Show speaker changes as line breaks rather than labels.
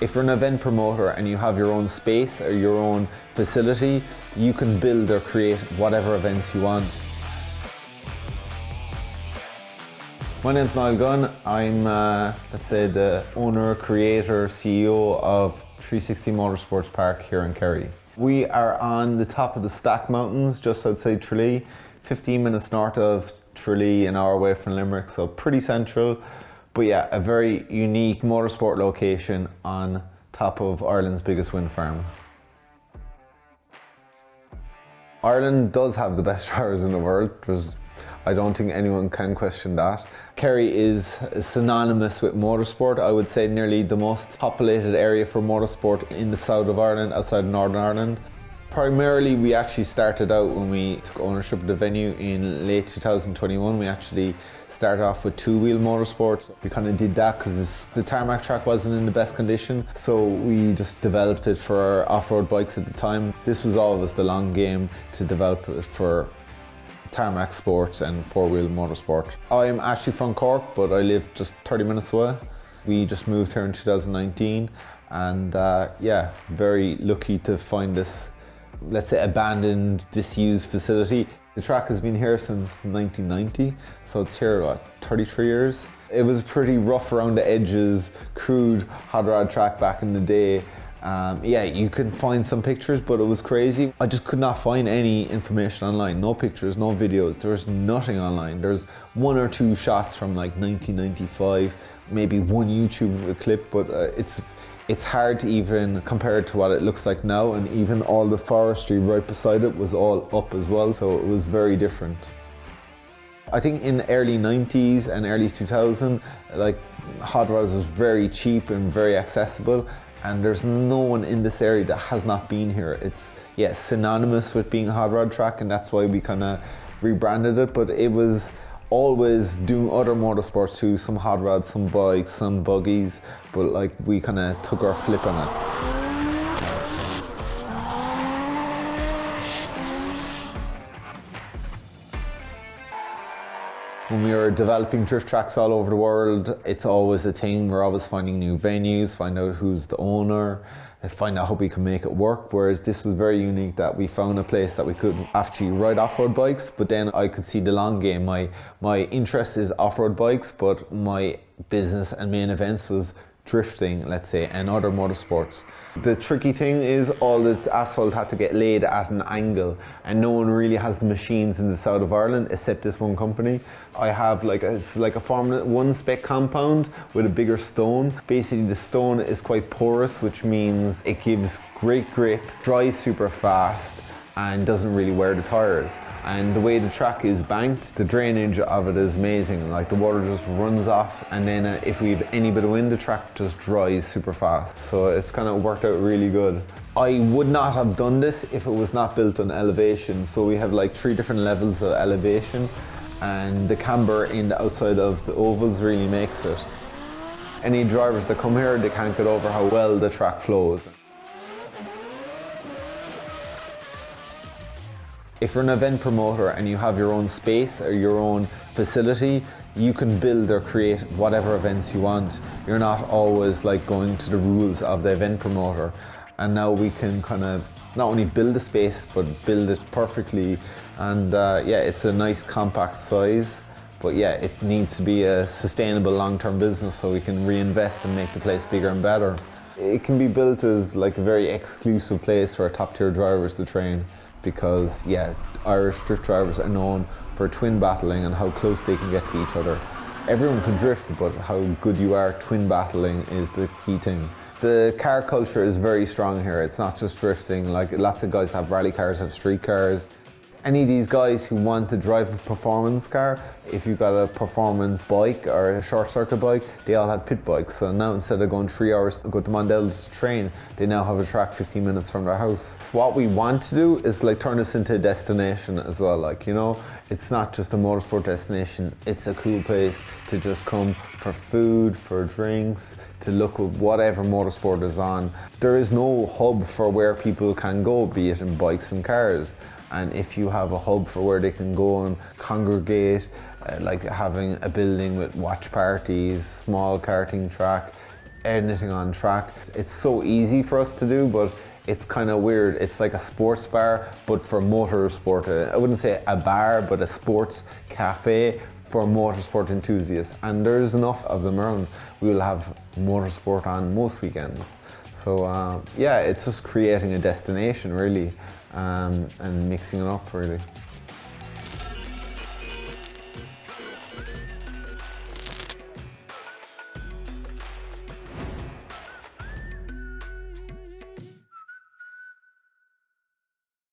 If you're an event promoter and you have your own space or your own facility, you can build or create whatever events you want. My name's Niall Gunn. I'm, let's say, the owner, creator, CEO of 360 Motorsports Park here in Kerry. We are on the top of the Stack Mountains, just outside Tralee, 15 minutes north of Tralee, an hour away from Limerick, so pretty central. But yeah, a very unique motorsport location on top of Ireland's biggest wind farm. Ireland does have the best drivers in the world. I don't think anyone can question that. Kerry is synonymous with motorsport. I would say nearly the most populated area for motorsport in the south of Ireland, outside of Northern Ireland. Primarily, we actually started out when we took ownership of the venue in late 2021. We actually started off with two-wheel motorsports. We kind of did that because the tarmac track wasn't in the best condition, so we just developed it for our off-road bikes at the time. This was always the long game to develop it for tarmac sports and four-wheel motorsport. I'm actually from Cork, but I live just 30 minutes away. We just moved here in 2019, and yeah, very lucky to find this, let's say, abandoned, disused facility. The track has been here since 1990, so it's here, what, 33 years? It was pretty rough around the edges, crude hot rod track back in the day. Yeah, you can find some pictures, but it was crazy. I just could not find any information online. No pictures, no videos. There's nothing online. There's one or two shots from like 1995, maybe one YouTube clip, but it's hard to even compare it to what it looks like now, and even all the forestry right beside it was all up as well, so it was very different. I think in the early 90s and early 2000, like, hot rods was very cheap and very accessible, and there's no one in this area that has not been here. It's, yeah, synonymous with being a hot rod track, and that's why we kind of rebranded it, but it was always doing other motorsports too, some hot rods, some bikes, some buggies, but like we kind of took our flip on it. When we are developing drift tracks all over the world, it's always a thing. We're always finding new venues, find out who's the owner, and find out how we can make it work. Whereas this was very unique, that we found a place that we could actually ride off-road bikes, but then I could see the long game. My interest is off-road bikes, but my business and main events was drifting, let's say, and other motorsports. The tricky thing is all the asphalt had to get laid at an angle, and no one really has the machines in the south of Ireland except this one company. I have it's like a Formula 1 spec compound with a bigger stone. Basically the stone is quite porous, which means it gives great grip, dries super fast, and doesn't really wear the tyres. And the way the track is banked, the drainage of it is amazing. Like, the water just runs off, and then if we have any bit of wind, the track just dries super fast. So it's kind of worked out really good. I would not have done this if it was not built on elevation. So we have like 3 different levels of elevation, and the camber in the outside of the ovals really makes it. Any drivers that come here, they can't get over how well the track flows. If you're an event promoter and you have your own space or your own facility, you can build or create whatever events you want. You're not always like going to the rules of the event promoter. And now we can kind of not only build a space, but build it perfectly. And yeah, it's a nice compact size, but yeah, it needs to be a sustainable long-term business so we can reinvest and make the place bigger and better. It can be built as like a very exclusive place for top-tier drivers to train, because yeah, Irish drift drivers are known for twin battling and how close they can get to each other. Everyone can drift, but how good you are twin battling is the key thing. The car culture is very strong here. It's not just drifting. Like, lots of guys have rally cars, have street cars. Any of these guys who want to drive a performance car, if you've got a performance bike or a short circuit bike, they all have pit bikes. So now instead of going 3 hours to go to Mondale to train, they now have a track 15 minutes from their house. What we want to do is like turn this into a destination as well. Like, you know, it's not just a motorsport destination, it's a cool place to just come for food, for drinks, to look at whatever motorsport is on. There is no hub for where people can go, be it in bikes and cars. And if you have a hub for where they can go and congregate, like having a building with watch parties, small karting track, anything on track. It's so easy for us to do, but it's kind of weird. It's like a sports bar, but for motorsport. I wouldn't say a bar, but a sports cafe for motorsport enthusiasts. And there's enough of them around. We will have motorsport on most weekends. So yeah, it's just creating a destination really, and mixing it up really.